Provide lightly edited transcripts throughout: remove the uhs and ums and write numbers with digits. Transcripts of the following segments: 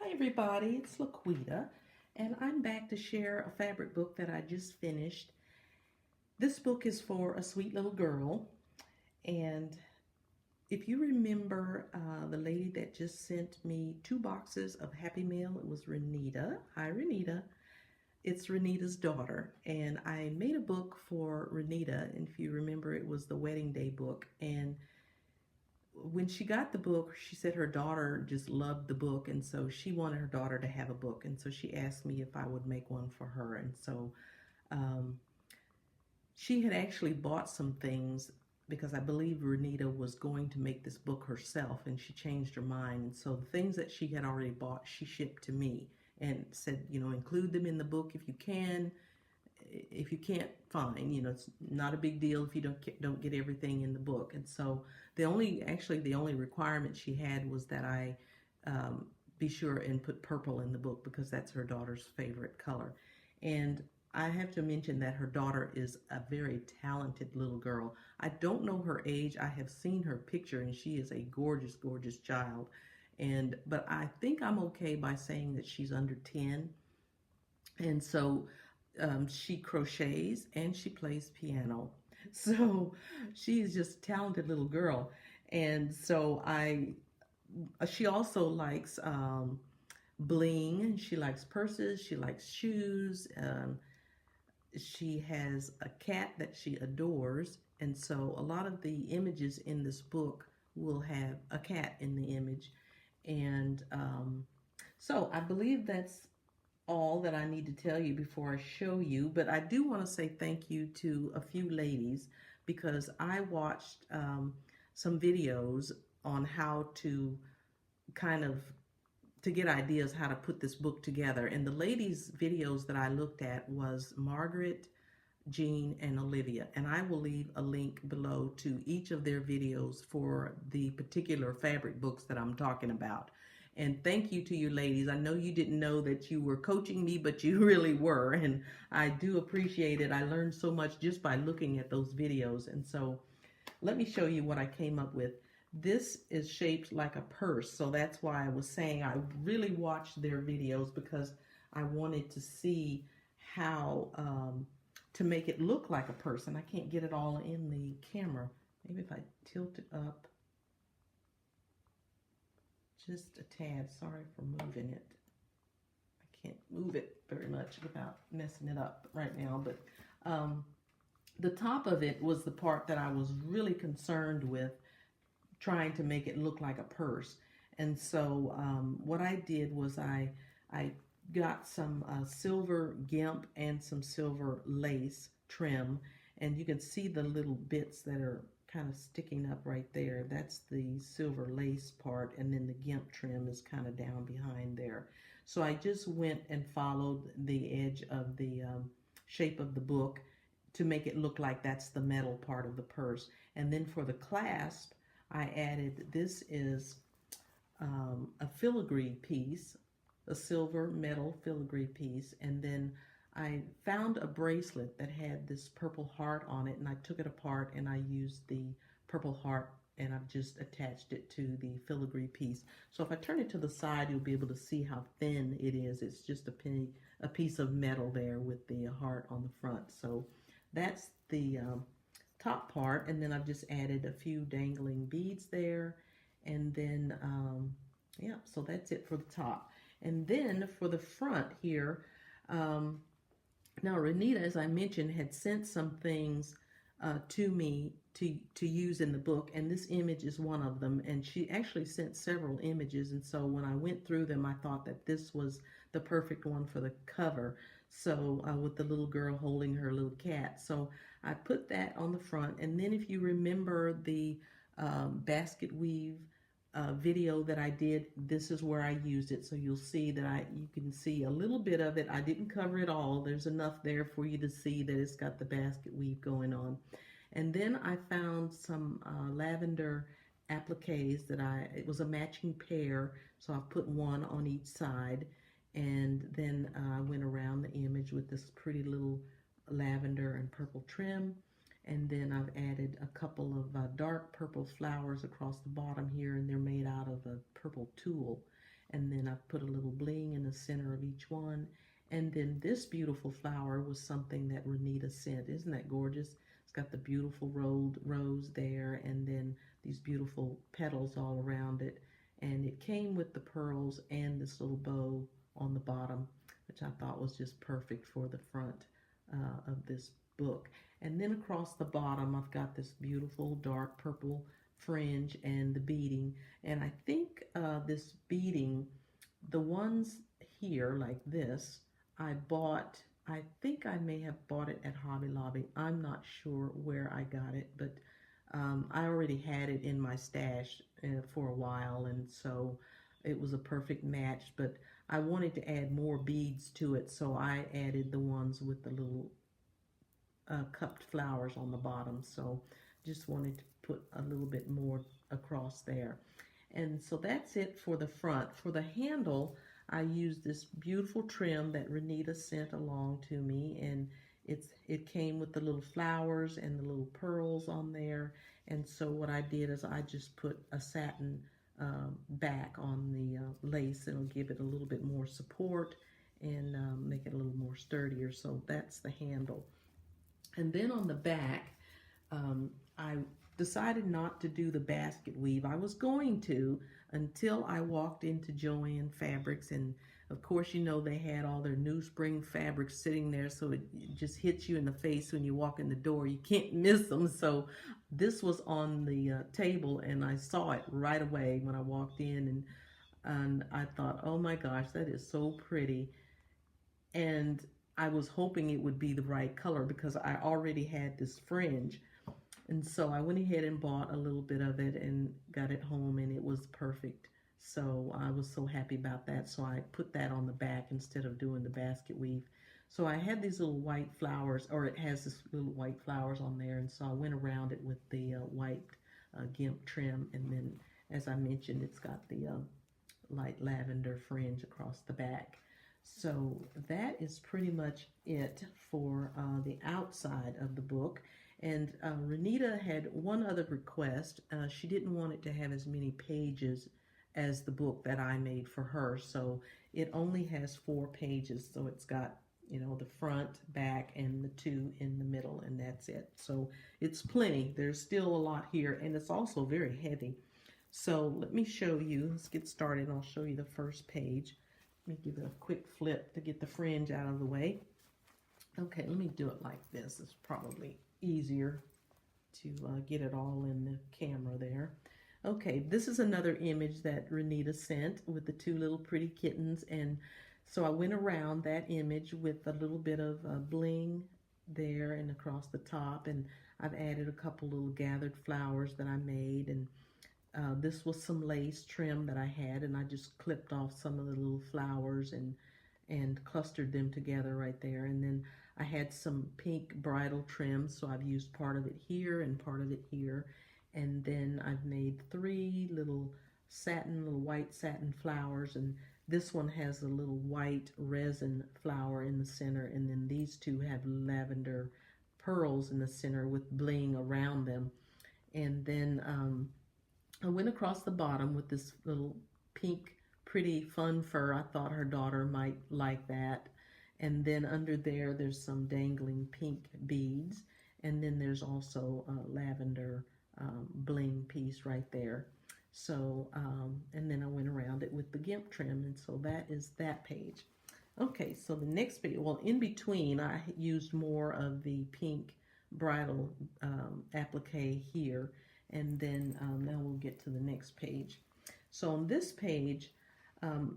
Hi everybody, it's Laquita, and I'm back to share a fabric book that I just finished. This book is for a sweet little girl, and if you remember the lady that just sent me 2 boxes of Happy Meal, it was Renita. Hi Renita. It's Renita's daughter, and I made a book for Renita, and if you remember, it was the wedding day book, and when she got the book, she said her daughter just loved the book, and so she wanted her daughter to have a book, and so she asked me if I would make one for her. And so um, she had actually bought some things because I believe Renita was going to make this book herself, and she changed her mind. And so the things that she had already bought, she shipped to me and said, include them in the book if you can. If you can't, fine. It's not a big deal if you don't get everything in the book. And so the only requirement she had was that I be sure and put purple in the book because that's her daughter's favorite color. And I have to mention that her daughter is a very talented little girl. I don't know her age. I have seen her picture, and she is a gorgeous, gorgeous child. But I think I'm okay by saying that she's under 10. And so she crochets and she plays piano. So she is just a talented little girl. And so she also likes bling. She likes purses. She likes shoes. She has a cat that she adores. And so a lot of the images in this book will have a cat in the image. And so I believe that's all that I need to tell you before I show you, but I do want to say thank you to a few ladies because I watched some videos on how to kind of to get ideas how to put this book together. And the ladies' videos that I looked at was Margaret, Jean, and Olivia. And I will leave a link below to each of their videos for the particular fabric books that I'm talking about. And thank you to you ladies. I know you didn't know that you were coaching me, but you really were. And I do appreciate it. I learned so much just by looking at those videos. And so let me show you what I came up with. This is shaped like a purse. So that's why I was saying I really watched their videos because I wanted to see how to make it look like a purse. And I can't get it all in the camera. Maybe if I tilt it up just a tad. Sorry for moving it. I can't move it very much without messing it up right now. But the top of it was the part that I was really concerned with, trying to make it look like a purse. And so what I did was I got some silver gimp and some silver lace trim, and you can see the little bits that are kind of sticking up right there. That's the silver lace part, and then the gimp trim is kind of down behind there. So I just went and followed the edge of the shape of the book to make it look like that's the metal part of the purse. And then for the clasp, I added, this is a filigree piece, a silver metal filigree piece, and then I found a bracelet that had this purple heart on it, and I took it apart and I used the purple heart and I've just attached it to the filigree piece. So if I turn it to the side, you'll be able to see how thin it is. It's just a piece of metal there with the heart on the front. So that's the top part, and then I've just added a few dangling beads there, and then yeah, so that's it for the top. And then for the front here, now Renita, as I mentioned, had sent some things to me to use in the book, and this image is one of them, and she actually sent several images, and so when I went through them, I thought that this was the perfect one for the cover. So with the little girl holding her little cat. So I put that on the front, and then if you remember the basket weave video that I did, this is where I used it. So you'll see that you can see a little bit of it. I didn't cover it all. There's enough there for you to see that it's got the basket weave going on. And then I found some lavender appliques that it was a matching pair, so I've put one on each side. And then I went around the image with this pretty little lavender and purple trim. And then I've added a couple of dark purple flowers across the bottom here, and they're made out of a purple tulle. and then I put a little bling in the center of each one. And then this beautiful flower was something that Renita sent. Isn't that gorgeous? It's got the beautiful rolled rose there, and then these beautiful petals all around it. And it came with the pearls and this little bow on the bottom, which I thought was just perfect for the front of this book. And then across the bottom, I've got this beautiful dark purple fringe and the beading. And I think this beading, the ones here like this, I think I may have bought it at Hobby Lobby. I'm not sure where I got it, but I already had it in my stash for a while, and so it was a perfect match. But I wanted to add more beads to it, so I added the ones with the little cupped flowers on the bottom. So just wanted to put a little bit more across there. And so that's it for the front. For the handle, I used this beautiful trim that Renita sent along to me, and it came with the little flowers and the little pearls on there. And so what I did is I just put a satin back on the lace. It'll give it a little bit more support and make it a little more sturdier. So that's the handle. And then on the back, I decided not to do the basket weave. I was going to until I walked into Joann Fabrics, and of course, you know, they had all their new spring fabrics sitting there, so it just hits you in the face when you walk in the door. You can't miss them. So this was on the table, and I saw it right away when I walked in, and I thought, oh my gosh, that is so pretty. And I was hoping it would be the right color because I already had this fringe. And so I went ahead and bought a little bit of it and got it home, and it was perfect. So I was so happy about that. So I put that on the back instead of doing the basket weave. So I had these little white flowers, or it has this little white flowers on there. And so I went around it with the white gimp trim. And then, as I mentioned, it's got the light lavender fringe across the back. So that is pretty much it for the outside of the book. And Renita had one other request. She didn't want it to have as many pages as the book that I made for her. So it only has 4 pages. So it's got, you know, the front, back, and the 2 in the middle, and that's it. So it's plenty. There's still a lot here, and it's also very heavy. So let me show you. Let's get started. I'll show you the first page. Let me give it a quick flip to get the fringe out of the way. Okay, let me do it like this. It's probably easier to get it all in the camera there. Okay, this is another image that Renita sent with the 2 little pretty kittens, and so I went around that image with a little bit of bling there and across the top, and I've added a couple little gathered flowers that I made, and this was some lace trim that I had, and I just clipped off some of the little flowers and clustered them together right there. And then I had some pink bridal trim, so I've used part of it here and part of it here. And then I've made 3 little white satin flowers, and this one has a little white resin flower in the center, and then these 2 have lavender pearls in the center with bling around them. And then I went across the bottom with this little pink, pretty fun fur. I thought her daughter might like that. And then under there, there's some dangling pink beads. And then there's also a lavender bling piece right there. So, and then I went around it with the gimp trim. And so that is that page. Okay, so the next page, well, in between, I used more of the pink bridal applique here. And then now we'll get to the next page. So on this page,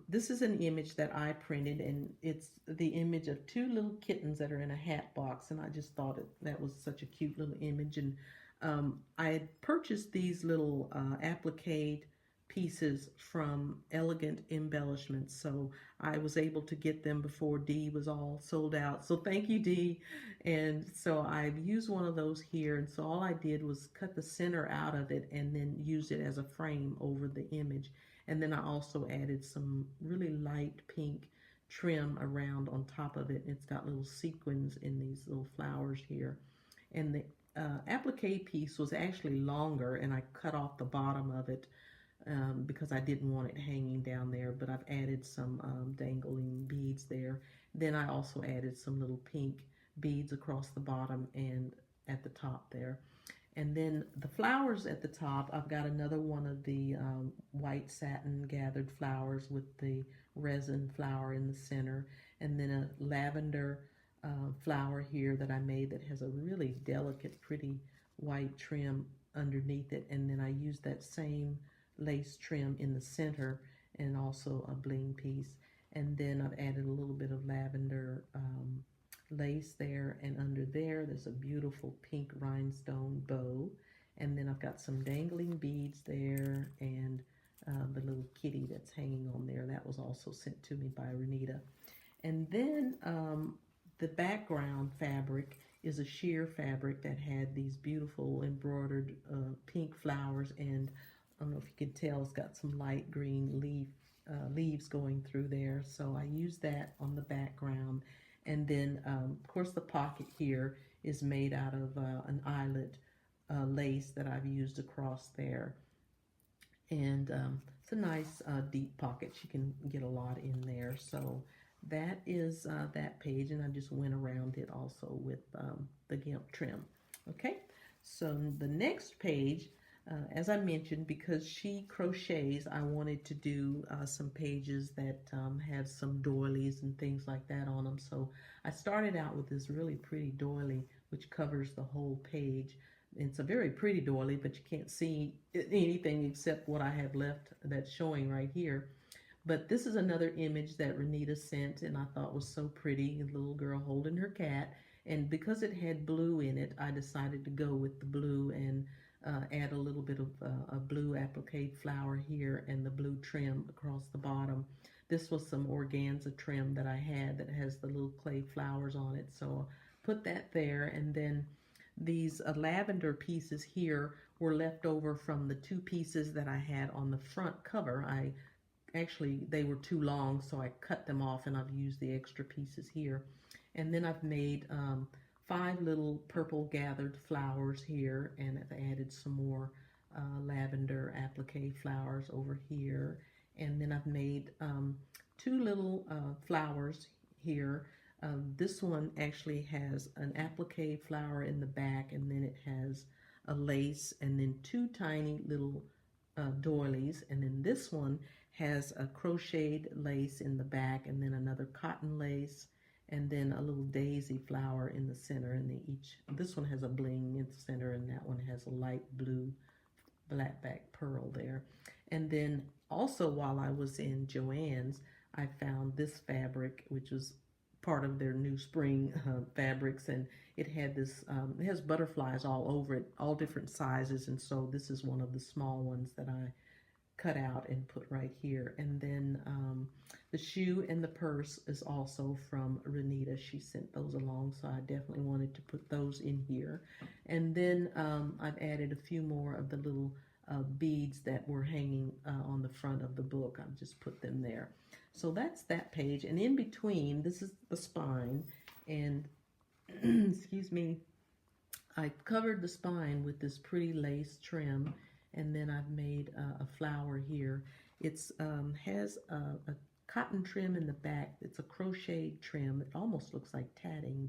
this is an image that I printed, and it's the image of 2 little kittens that are in a hat box, and I just thought that was such a cute little image. And I had purchased these little applique pieces from Elegant Embellishments, so I was able to get them before Dee was all sold out. So thank you, Dee. And so I've used one of those here, and so all I did was cut the center out of it and then use it as a frame over the image. And then I also added some really light pink trim around on top of it. It's got little sequins in these little flowers here. And the applique piece was actually longer, and I cut off the bottom of it because I didn't want it hanging down there, but I've added some dangling beads there. Then I also added some little pink beads across the bottom and at the top there. And then the flowers at the top, I've got another one of the white satin gathered flowers with the resin flower in the center, and then a lavender flower here that I made that has a really delicate, pretty white trim underneath it. And then I used that same lace trim in the center and also a bling piece. And then I've added a little bit of lavender lace there, and under there's a beautiful pink rhinestone bow, and then I've got some dangling beads there, and the little kitty that's hanging on there, that was also sent to me by Renita. And then the background fabric is a sheer fabric that had these beautiful embroidered pink flowers, and I don't know if you can tell, it's got some light green leaves going through there, so I used that on the background. And then, of course, the pocket here is made out of an eyelet lace that I've used across there. And it's a nice deep pocket. You can get a lot in there. So that is that page. And I just went around it also with the GIMP trim. Okay, so the next page, as I mentioned, because she crochets, I wanted to do some pages that have some doilies and things like that on them. So I started out with this really pretty doily, which covers the whole page. It's a very pretty doily, but you can't see anything except what I have left that's showing right here. But this is another image that Renita sent, and I thought was so pretty, a little girl holding her cat. And because it had blue in it, I decided to go with the blue and add a little bit of a blue applique flower here and the blue trim across the bottom. This was some organza trim that I had that has the little clay flowers on it, so put that there. And then these lavender pieces here were left over from the two pieces that I had on the front cover. They were too long, so I cut them off, and I've used the extra pieces here. And then I've made 5 little purple gathered flowers here, and I've added some more lavender applique flowers over here. And then I've made 2 little flowers here. This one actually has an applique flower in the back, and then it has a lace, and then 2 tiny little doilies. And then this one has a crocheted lace in the back, and then another cotton lace, and then a little daisy flower in the center. And this one has a bling in the center, and that one has a light blue black back pearl there. And then also, while I was in Joann's, I found this fabric, which was part of their new spring fabrics, and it had this, it has butterflies all over it, all different sizes, and so this is one of the small ones that I cut out and put right here. And then the shoe and the purse is also from Renita. She sent those along, so I definitely wanted to put those in here. And then I've added a few more of the little beads that were hanging on the front of the book. I've just put them there. So that's that page. And in between, this is the spine, and excuse me, I covered the spine with this pretty lace trim, and then I've made a flower here. It has a cotton trim in the back. It's a crocheted trim. It almost looks like tatting,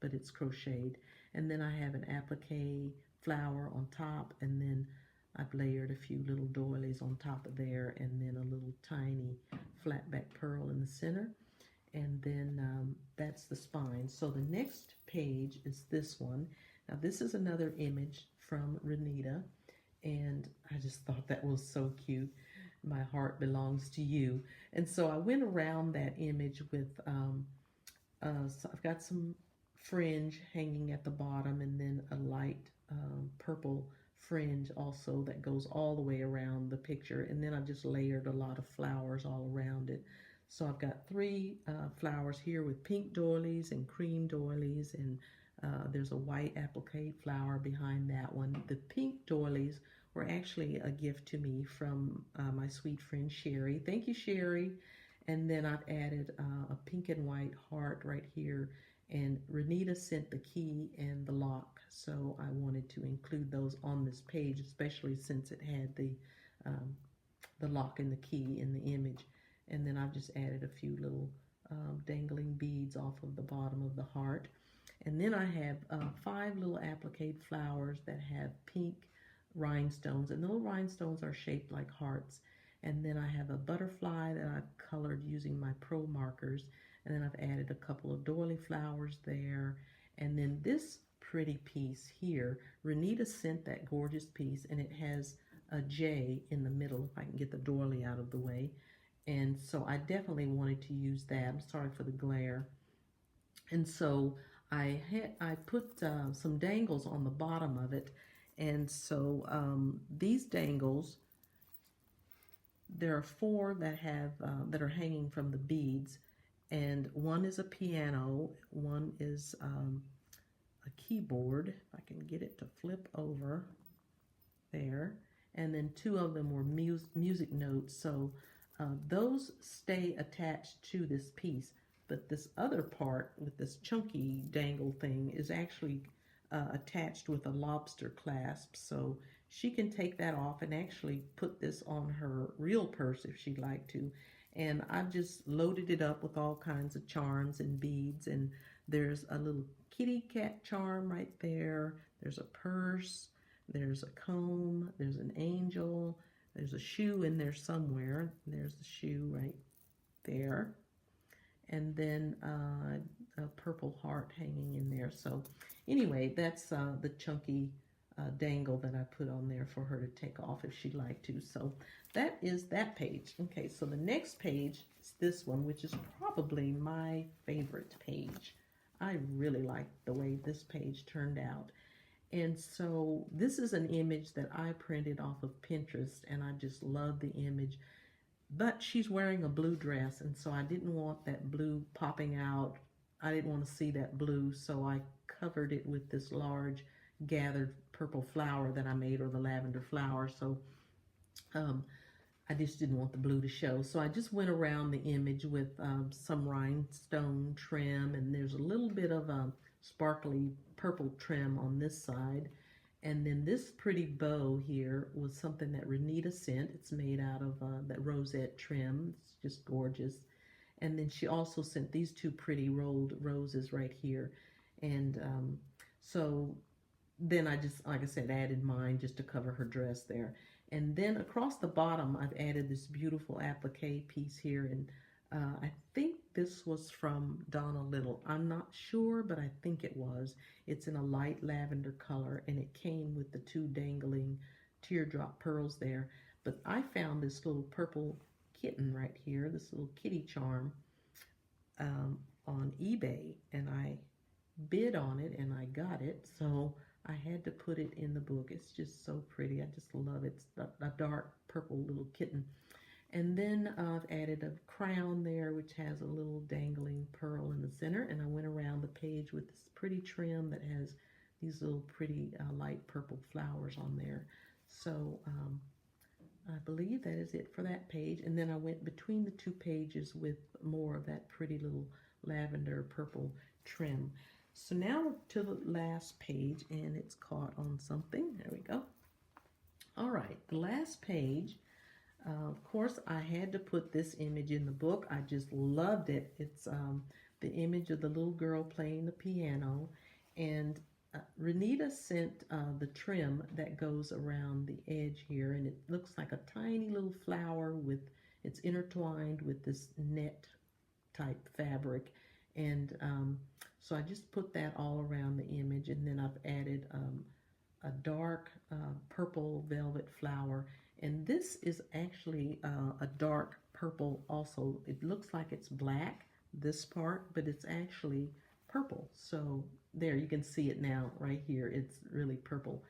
but it's crocheted. And then I have an applique flower on top, and then I've layered a few little doilies on top of there, and then a little tiny flat back pearl in the center. And then that's the spine. So the next page is this one. Now this is another image from Renita, and I just thought that was so cute. My heart belongs to you. And so I went around that image with, so I've got some fringe hanging at the bottom, and then a light purple fringe also that goes all the way around the picture. And then I've just layered a lot of flowers all around it. So I've got 3 flowers here with pink doilies and cream doilies, and there's a white applique flower behind that one. The pink doilies were actually a gift to me from my sweet friend Sherry. Thank you, Sherry. And then I've added a pink and white heart right here, and Renita sent the key and the lock, so I wanted to include those on this page, especially since it had the the lock and the key in the image. And then I've just added a few little dangling beads off of the bottom of the heart. And then I have 5 little applique flowers that have pink rhinestones, and the little rhinestones are shaped like hearts. And then I have a butterfly that I've colored using my Pro markers, and then I've added a couple of doily flowers there. And then this pretty piece here, Renita sent that gorgeous piece, and it has a J in the middle, if I can get the doily out of the way. And so I definitely wanted to use that. I'm sorry for the glare. And so I put some dangles on the bottom of it. And so these dangles, there are 4 that have that are hanging from the beads, and one is a piano, one is a keyboard, if I can get it to flip over there, and then 2 of them were music notes. So those stay attached to this piece, but this other part with this chunky dangle thing is actually attached with a lobster clasp, so she can take that off and actually put this on her real purse if she'd like to. And I've just loaded it up with all kinds of charms and beads, and there's a little kitty cat charm right there, there's a purse, there's a comb, there's an angel, there's a shoe in there somewhere, there's the shoe right there, and then a purple heart hanging in there. So anyway, that's the chunky dangle that I put on there for her to take off if she'd like to. So that is that page. Okay, so the next page is this one, which is probably my favorite page. I really like the way this page turned out. And so this is an image that I printed off of Pinterest, and I just love the image. But she's wearing a blue dress, and so I didn't want that blue popping out. I didn't want to see that blue, so I covered it with this large gathered purple flower that I made, or the lavender flower. So I just didn't want the blue to show. So I just went around the image with some rhinestone trim, and there's a little bit of sparkly purple trim on this side. And then this pretty bow here was something that Renita sent. It's made out of that rosette trim. It's just gorgeous. And then she also sent these 2 pretty rolled roses right here. And so then I just, like I said, added mine just to cover her dress there. And then across the bottom, I've added this beautiful applique piece here. And I think this was from Donna Little. I'm not sure, but I think it was. It's in a light lavender color, and it came with the 2 dangling teardrop pearls there. But I found this little purple kitten right here, this little kitty charm, on eBay, and I bid on it, and I got it. So I had to put it in the book. It's just so pretty. I just love it. It's a dark purple little kitten. And then I've added a crown there, which has a little dangling pearl in the center. And I went around the page with this pretty trim that has these little pretty light purple flowers on there. So I believe that is it for that page. And then I went between the 2 pages with more of that pretty little lavender purple trim. So now to the last page, and it's caught on something. There we go. All right, the last page. Of course, I had to put this image in the book. I just loved it. It's the image of the little girl playing the piano. And Renita sent the trim that goes around the edge here. And it looks like a tiny little flower with, it's intertwined with this net type fabric. And so I just put that all around the image. And then I've added a dark purple velvet flower. And this is actually a dark purple also. It looks like it's black, this part, but it's actually purple. So there, you can see it now right here. It's really purple.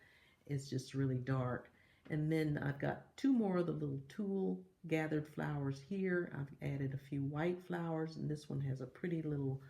It's just really dark. And then I've got 2 more of the little tulle gathered flowers here. I've added a few white flowers, and this one has a pretty little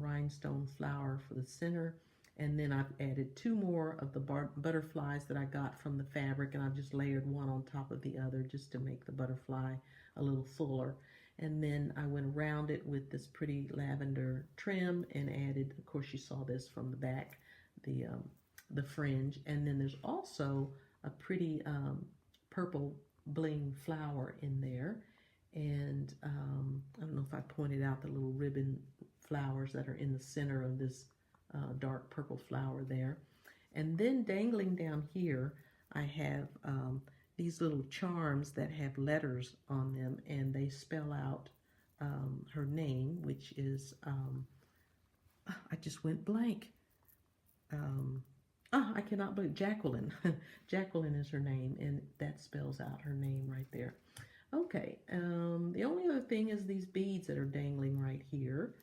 rhinestone flower for the center. And then I've added 2 more of the butterflies that I got from the fabric, and I've just layered one on top of the other just to make the butterfly a little fuller. And then I went around it with this pretty lavender trim and added, of course you saw this from the back, the fringe. And then there's also a pretty purple bling flower in there. And I don't know if I pointed out the little ribbon flowers that are in the center of this dark purple flower there. And then dangling down here, I have these little charms that have letters on them, and they spell out her name, which is, I just went blank. I cannot believe, Jacqueline. Jacqueline is her name, and that spells out her name right there. Okay, the only other thing is these beads that are dangling right here.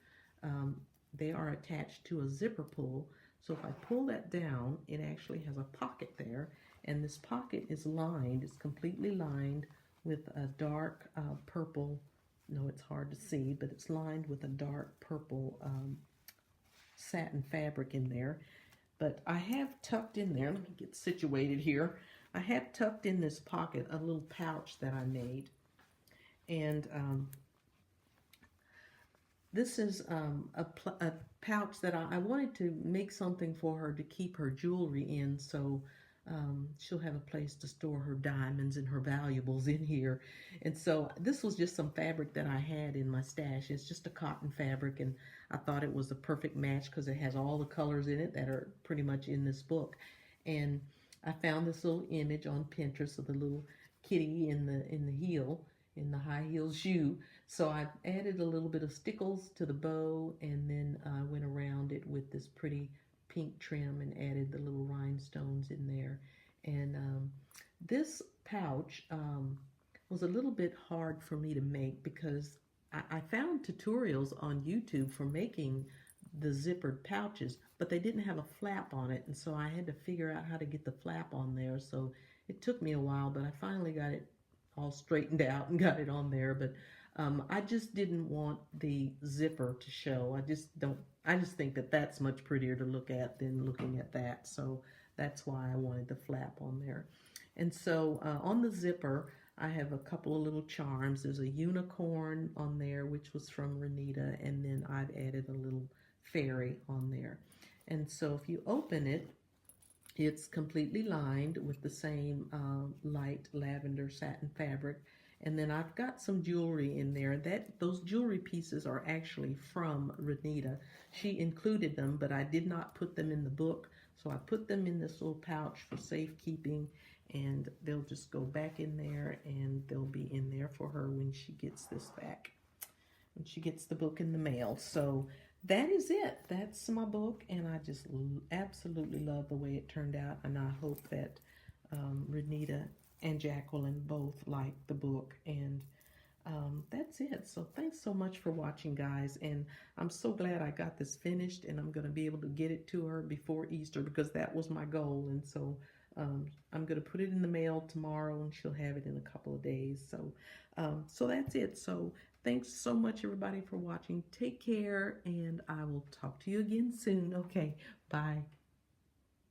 They are attached to a zipper pull. So if I pull that down, it actually has a pocket there. And this pocket is lined, it's completely lined with a dark purple, no, it's hard to see, but it's lined with a dark purple satin fabric in there. But I have tucked in there, let me get situated here. I have tucked in this pocket a little pouch that I made. And this is a pouch that I wanted to make something for her to keep her jewelry in, so she'll have a place to store her diamonds and her valuables in here. And so this was just some fabric that I had in my stash. It's just a cotton fabric, and I thought it was a perfect match because it has all the colors in it that are pretty much in this book. And I found this little image on Pinterest of the little kitty in the heel, in the high heel shoe. So I added a little bit of stickles to the bow, and then I went around it with this pretty pink trim and added the little rhinestones in there. And this pouch was a little bit hard for me to make because I found tutorials on YouTube for making the zippered pouches, but they didn't have a flap on it, and so I had to figure out how to get the flap on there. So it took me a while, but I finally got it all straightened out and got it on there. But I just didn't want the zipper to show. I just think that that's much prettier to look at than looking at that. So that's why I wanted the flap on there. And so on the zipper, I have a couple of little charms. There's a unicorn on there, which was from Renita, and then I've added a little fairy on there. And so if you open it, it's completely lined with the same light lavender satin fabric. And then I've got some jewelry in there. Those jewelry pieces are actually from Renita. She included them, but I did not put them in the book. So I put them in this little pouch for safekeeping, and they'll just go back in there, and they'll be in there for her when she gets this back, when she gets the book in the mail. So that is it. That's my book, and I just absolutely love the way it turned out, and I hope that Renita and Jacqueline both like the book. And that's it. So thanks so much for watching, guys, and I'm so glad I got this finished, and I'm going to be able to get it to her before Easter because that was my goal. And so I'm going to put it in the mail tomorrow, and she'll have it in a couple of days. So so that's it. So thanks so much, everybody, for watching. Take care, and I will talk to you again soon. Okay, bye.